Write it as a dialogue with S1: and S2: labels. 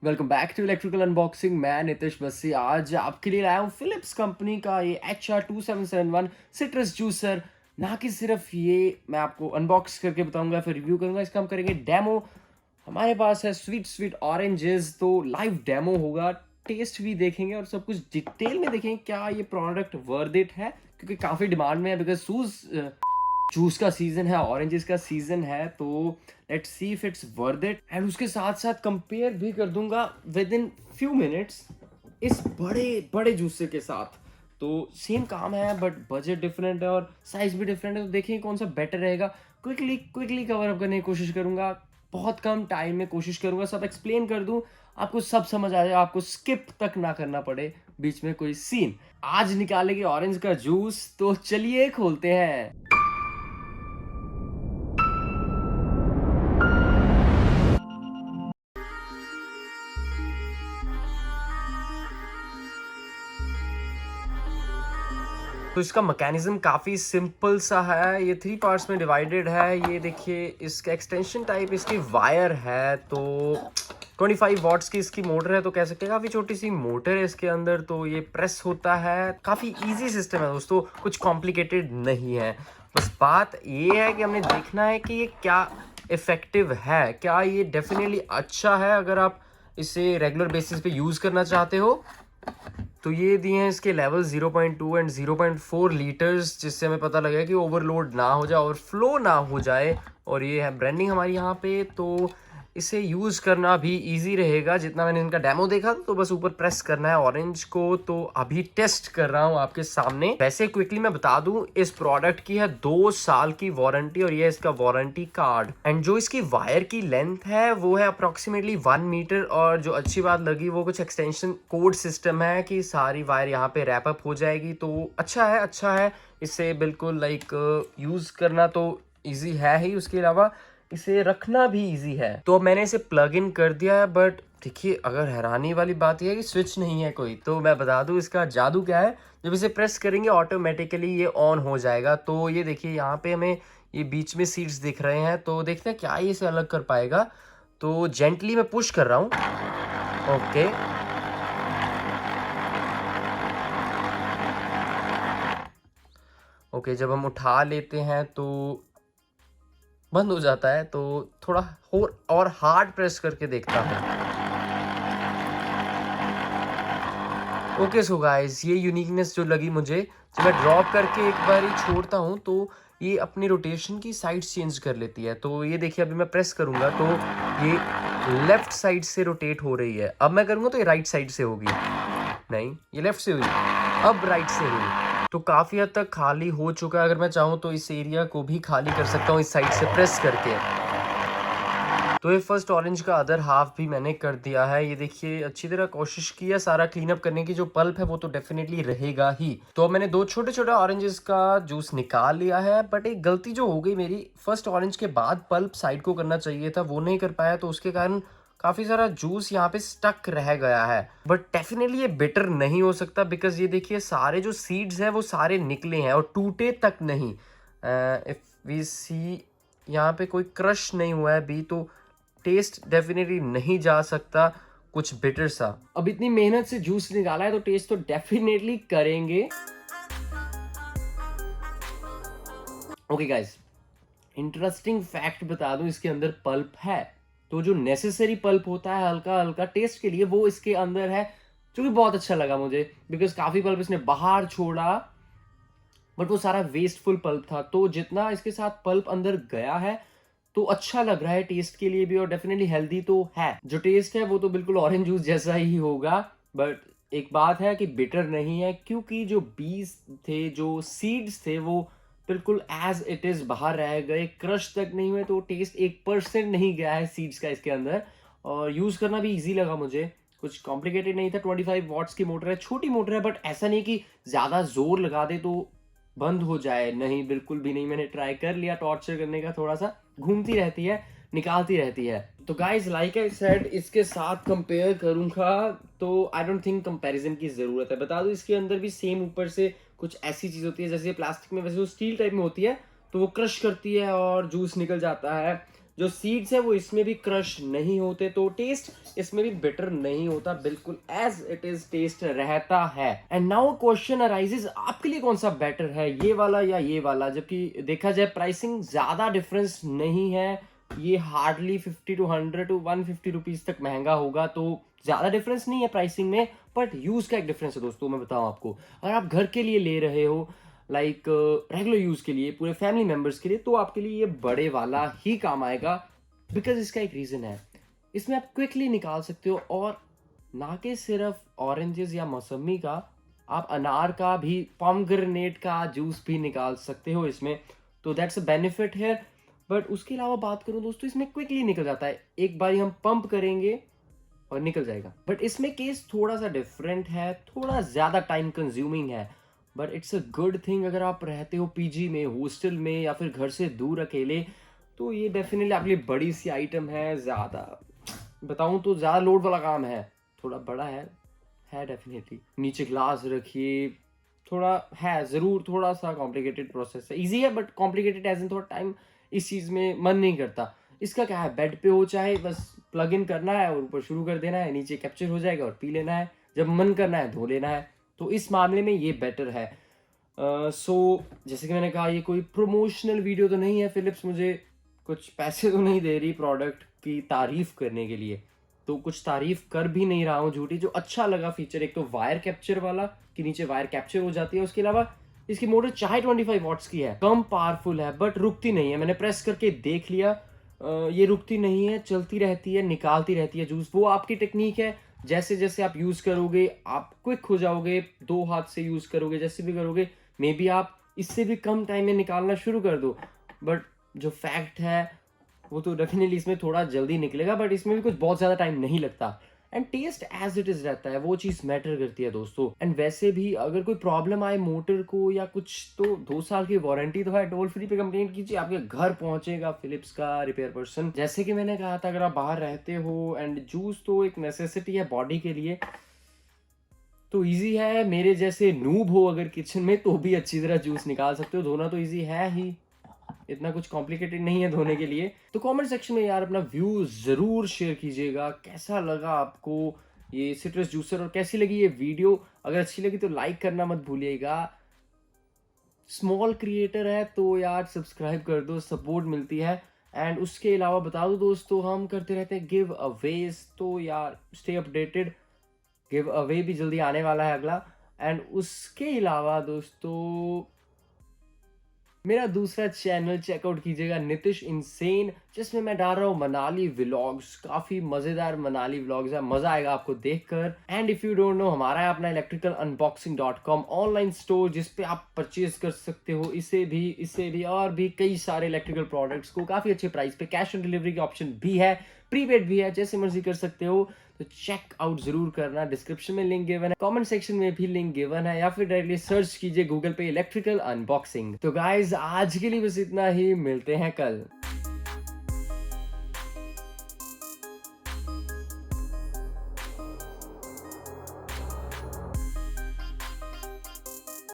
S1: Welcome back to electrical unboxing. मैं नितिश बस्सी आज आपके लिए लाया हूँ फिलिप्स कंपनी का ये HR2771 सिट्रस जूसर। ना कि सिर्फ ये मैं आपको अनबॉक्स करके बताऊंगा फिर रिव्यू करूंगा, इसका हम करेंगे डेमो। हमारे पास है स्वीट स्वीट ऑरेंजेस, तो लाइव डेमो होगा, टेस्ट भी देखेंगे और सब कुछ डिटेल में देखेंगे क्या ये प्रोडक्ट वर्थ इट है, क्योंकि काफ़ी डिमांड में है। बिकॉज जूस का सीजन है, ऑरेंजेस का सीजन है, तो let's see if it's worth it. And उसके साथ साथ कंपेयर भी कर दूंगा विद इन फ्यू मिनट्स इस बड़े बड़े जूसर के साथ। तो सेम काम है बट बजट डिफरेंट है और साइज भी डिफरेंट है, तो देखेंगे कौन सा बेटर रहेगा। क्विकली कवर अप करने की कोशिश करूंगा, बहुत कम टाइम में कोशिश करूंगा सब एक्सप्लेन कर दूं, आपको सब समझ आ जाए, आपको स्किप तक ना करना पड़े बीच में कोई सीन। आज निकालेंगे ऑरेंज का जूस, तो चलिए खोलते हैं। तो इसका मैकेनिज्म काफ़ी सिंपल सा है, ये 3 पार्ट्स में डिवाइडेड है। ये देखिए इसका एक्सटेंशन टाइप इसकी वायर है, तो 25 वॉट्स की इसकी मोटर है, तो कह सकते हैं काफ़ी छोटी सी मोटर है इसके अंदर। तो ये प्रेस होता है, काफ़ी इजी सिस्टम है दोस्तों, कुछ कॉम्प्लिकेटेड नहीं है। बस बात ये है कि हमने देखना है कि ये क्या इफ़ेक्टिव है, क्या ये डेफिनेटली अच्छा है अगर आप इसे रेगुलर बेसिस पे यूज़ करना चाहते हो। तो ये दिए हैं इसके लेवल 0.2 एंड 0.4 लीटर्स, जिससे हमें पता लगे कि ओवरलोड ना हो जाए, ओवरफ्लो ना हो जाए। और ये है ब्रांडिंग हमारी यहाँ पे, तो इसे यूज़ करना भी इजी रहेगा। जितना मैंने इनका डेमो देखा तो बस ऊपर प्रेस करना है ऑरेंज को। तो अभी टेस्ट कर रहा हूँ आपके सामने। वैसे क्विकली मैं बता दूं, इस प्रोडक्ट की है 2 साल की वारंटी और ये है इसका वारंटी कार्ड। एंड जो इसकी वायर की लेंथ है वो है अप्रोक्सीमेटली 1 मीटर। और जो अच्छी बात लगी वो कुछ एक्सटेंशन कोड सिस्टम है कि सारी वायर यहाँ पे रैप अप हो जाएगी, तो अच्छा है। इससे बिल्कुल यूज़ करना तो ईजी है ही, उसके अलावा इसे रखना भी इजी है। तो अब मैंने इसे प्लग इन कर दिया है, बट देखिए अगर हैरानी वाली बात यह है कि स्विच नहीं है कोई। तो मैं बता दूं इसका जादू क्या है, जब इसे प्रेस करेंगे ऑटोमेटिकली ये ऑन हो जाएगा। तो ये देखिए यहाँ पे हमें ये बीच में सीट्स दिख रहे हैं, तो देखते हैं क्या ये इसे अलग कर पाएगा। तो जेंटली मैं पुश कर रहा हूँ। ओके, ओके, जब हम उठा लेते हैं तो बंद हो जाता है। तो थोड़ा और हार्ड प्रेस करके देखता हूँ। ओके सो गाइस, ये यूनिकनेस जो लगी मुझे, जब मैं ड्रॉप करके एक बार ही छोड़ता हूँ तो ये अपनी रोटेशन की साइड चेंज कर लेती है। तो ये देखिए अभी मैं प्रेस करूँगा तो ये लेफ्ट साइड से रोटेट हो रही है। अब मैं करूँगा तो ये राइट साइड से होगी, नहीं ये लेफ्ट से हुई, अब राइट से हुई। तो काफ़ी हद तक खाली हो चुका है। अगर मैं चाहूँ तो इस एरिया को भी खाली कर सकता हूँ इस साइड से प्रेस करके। तो ये फर्स्ट ऑरेंज का अदर हाफ भी मैंने कर दिया है। ये देखिए अच्छी तरह कोशिश की है सारा क्लीन अप करने की, जो पल्प है वो तो डेफिनेटली रहेगा ही। तो मैंने 2 छोटे छोटे ऑरेंजेस का जूस निकाल लिया है, बट एक गलती जो हो गई मेरी, फर्स्ट ऑरेंज के बाद पल्प साइड को करना चाहिए था, वो नहीं कर पाया, तो उसके कारण काफ़ी सारा जूस यहाँ पे स्टक रह गया है। बट डेफिनेटली ये बेटर नहीं हो सकता, बिकॉज ये देखिए सारे जो सीड्स हैं वो सारे निकले हैं और टूटे तक नहीं। इफ वी सी, यहाँ पे कोई क्रश नहीं हुआ है अभी, तो टेस्ट डेफिनेटली नहीं जा सकता, कुछ बिटर सा। अब इतनी मेहनत से जूस निकाला है तो टेस्ट तो डेफिनेटली करेंगे। ओके गाइस, इंटरेस्टिंग फैक्ट बता दूं, इसके अंदर पल्प है, तो जो नेसेसरी पल्प होता है हल्का हल्का टेस्ट के लिए वो इसके अंदर है, जो कि बहुत अच्छा लगा मुझे। बिकॉज काफी पल्प इसने बाहर छोड़ा, बट वो सारा वेस्टफुल पल्प था। तो जितना इसके साथ पल्प अंदर गया है तो अच्छा लग रहा है टेस्ट के लिए भी, और डेफिनेटली हेल्दी तो है। जो टेस्ट है वो तो बिल्कुल ऑरेंज जूस जैसा ही होगा, बट एक बात है कि बिटर नहीं है, क्योंकि जो बीज थे, जो सीड्स थे, वो बिल्कुल एज इट इज बाहर रह गए, क्रश तक नहीं हुए। तो टेस्ट 1% नहीं गया है सीड्स का इसके अंदर, और यूज करना भी इजी लगा मुझे, कुछ कॉम्प्लिकेटेड नहीं था। 25 वॉट्स की मोटर है, छोटी मोटर है, बट ऐसा नहीं कि ज्यादा जोर लगा दे तो बंद हो जाए, नहीं बिल्कुल भी नहीं। मैंने ट्राई कर लिया टॉर्चर करने का, थोड़ा सा घूमती रहती है, निकालती रहती है। तो गाइस लाइक आई सेड, इसके साथ कंपेयर करूंगा तो आई डोंट थिंक कंपैरिजन की जरूरत है। बता दो इसके अंदर भी सेम ऊपर से कुछ ऐसी चीज होती है जैसे प्लास्टिक में, वैसे वो स्टील टाइप में होती है, तो वो क्रश करती है और जूस निकल जाता है। जो सीड्स है वो इसमें भी क्रश नहीं होते, तो टेस्ट इसमें भी बेटर नहीं होता, बिल्कुल एज इट इज टेस्ट रहता है। एंड नाउ क्वेश्चन अराइजेस, आपके लिए कौन सा बेटर है, ये वाला या ये वाला? जबकि देखा जाए प्राइसिंग ज्यादा डिफरेंस नहीं है, ये हार्डली 50 टू 100 टू 150 रुपीज तक महंगा होगा, तो ज्यादा डिफरेंस नहीं है प्राइसिंग में, बट यूज का एक डिफरेंस है दोस्तों। मैं बताऊं आपको, अगर आप घर के लिए ले रहे हो, लाइक रेगुलर यूज के लिए, पूरे फैमिली मेंबर्स के लिए, तो आपके लिए ये बड़े वाला ही काम आएगा। बिकॉज इसका एक रीजन है, इसमें आप क्विकली निकाल सकते हो, और ना कि सिर्फ ऑरेंजेस या मौसमी का, आप अनार का भी, पॉमग्रेनेट का जूस भी निकाल सकते हो इसमें, तो दैट्स अ बेनिफिट है। बट उसके अलावा बात करूं दोस्तों, इसमें क्विकली निकल जाता है, एक बार हम पंप करेंगे और निकल जाएगा। बट इसमें केस थोड़ा सा डिफरेंट है, थोड़ा ज्यादा टाइम कंज्यूमिंग है, but it's a good thing. अगर आप रहते हो पीजी में, हॉस्टल में, या फिर घर से दूर अकेले, तो ये डेफिनेटली आपके लिए बड़ी सी आइटम है। ज्यादा बताऊं तो ज्यादा लोड वाला काम है, थोड़ा बड़ा है डेफिनेटली। नीचे ग्लास रखिए, थोड़ा है जरूर, थोड़ा सा कॉम्प्लिकेटेड प्रोसेस है, इजी है बट कॉम्प्लिकेटेड एज इन थोड़ा टाइम इस चीज में मन नहीं करता। इसका क्या है, बेड पे हो चाहे, बस प्लग इन करना है और ऊपर शुरू कर देना है, नीचे कैप्चर हो जाएगा और पी लेना है, जब मन करना है धो लेना है, तो इस मामले में ये बेटर है। सो जैसे कि मैंने कहा, ये कोई प्रमोशनल वीडियो तो नहीं है, फिलिप्स मुझे कुछ पैसे तो नहीं दे रही प्रोडक्ट की तारीफ करने के लिए, तो कुछ तारीफ कर भी नहीं रहा हूँ झूठी। जो अच्छा लगा फीचर, एक तो वायर कैप्चर वाला कि नीचे वायर कैप्चर हो जाती है, उसके अलावा इसकी मोटर चाहे 25 वॉट्स की है, कम पावरफुल है, बट रुकती नहीं है। मैंने प्रेस करके देख लिया, ये रुकती नहीं है, चलती रहती है, निकालती रहती है जूस। वो आपकी टेक्निक है, जैसे जैसे आप यूज करोगे आप क्विक हो जाओगे, 2 हाथ से यूज करोगे, जैसे भी करोगे, मे बी आप इससे भी कम टाइम में निकालना शुरू कर दो। बट जो फैक्ट है वो तो डेफिनेटली इसमें थोड़ा जल्दी निकलेगा, बट इसमें भी कुछ बहुत ज्यादा टाइम नहीं लगता, and taste as it is रहता है, वो चीज मैटर करती है दोस्तों। एंड वैसे भी अगर कोई प्रॉब्लम आए मोटर को या कुछ, तो 2 साल की वारंटी तो है, टोल फ्री पे कंप्लेंट कीजिए, आपके घर पहुंचेगा फिलिप्स का रिपेयर पर्सन। जैसे कि मैंने कहा था, अगर आप बाहर रहते हो, एंड जूस तो एक नेसेसिटी है बॉडी के लिए, तो इजी है। मेरे जैसे नूब हो अगर किचन में, तो भी अच्छी तरह जूस निकाल सकते हो, धोना तो इजी है ही, इतना कुछ कॉम्प्लिकेटेड नहीं है धोने के लिए। तो कमेंट सेक्शन में यार अपना व्यू जरूर शेयर कीजिएगा, कैसा लगा आपको ये सिट्रस जूसर, और कैसी लगी ये वीडियो। अगर अच्छी लगी तो लाइक करना मत भूलिएगा, स्मॉल क्रिएटर है तो यार सब्सक्राइब कर दो, सपोर्ट मिलती है। एंड उसके अलावा बता दो दोस्तों, हम करते रहते हैं गिव अवेज, तो यार स्टे अपडेटेड, गिव अवे भी जल्दी आने वाला है अगला। एंड उसके अलावा दोस्तों, मेरा दूसरा चैनल चेकआउट कीजिएगा, नितिश इनसेन, जिसमें मैं डाल रहा हूँ मनाली व्लॉग्स, काफी मजेदार मनाली व्लॉग्स है, मजा आएगा आपको देखकर। And if you don't know, हमारा है अपना electricalunboxing.com ऑनलाइन स्टोर, जिसपे आप परचेज कर सकते हो इससे भी और भी कई सारे इलेक्ट्रिकल प्रोडक्ट्स को काफी अच्छे प्राइस पे। कैश ऑन डिलीवरी की ऑप्शन भी है, प्रीपेड भी है, जैसे मर्जी कर सकते हो, तो चेक आउट जरूर करना। डिस्क्रिप्शन में लिंक गिवन है, कमेंट सेक्शन में भी लिंक गिवन है, या फिर डायरेक्टली सर्च कीजिए गूगल पे इलेक्ट्रिकल अनबॉक्सिंग। तो गाइज आज के लिए बस इतना ही, मिलते हैं कल।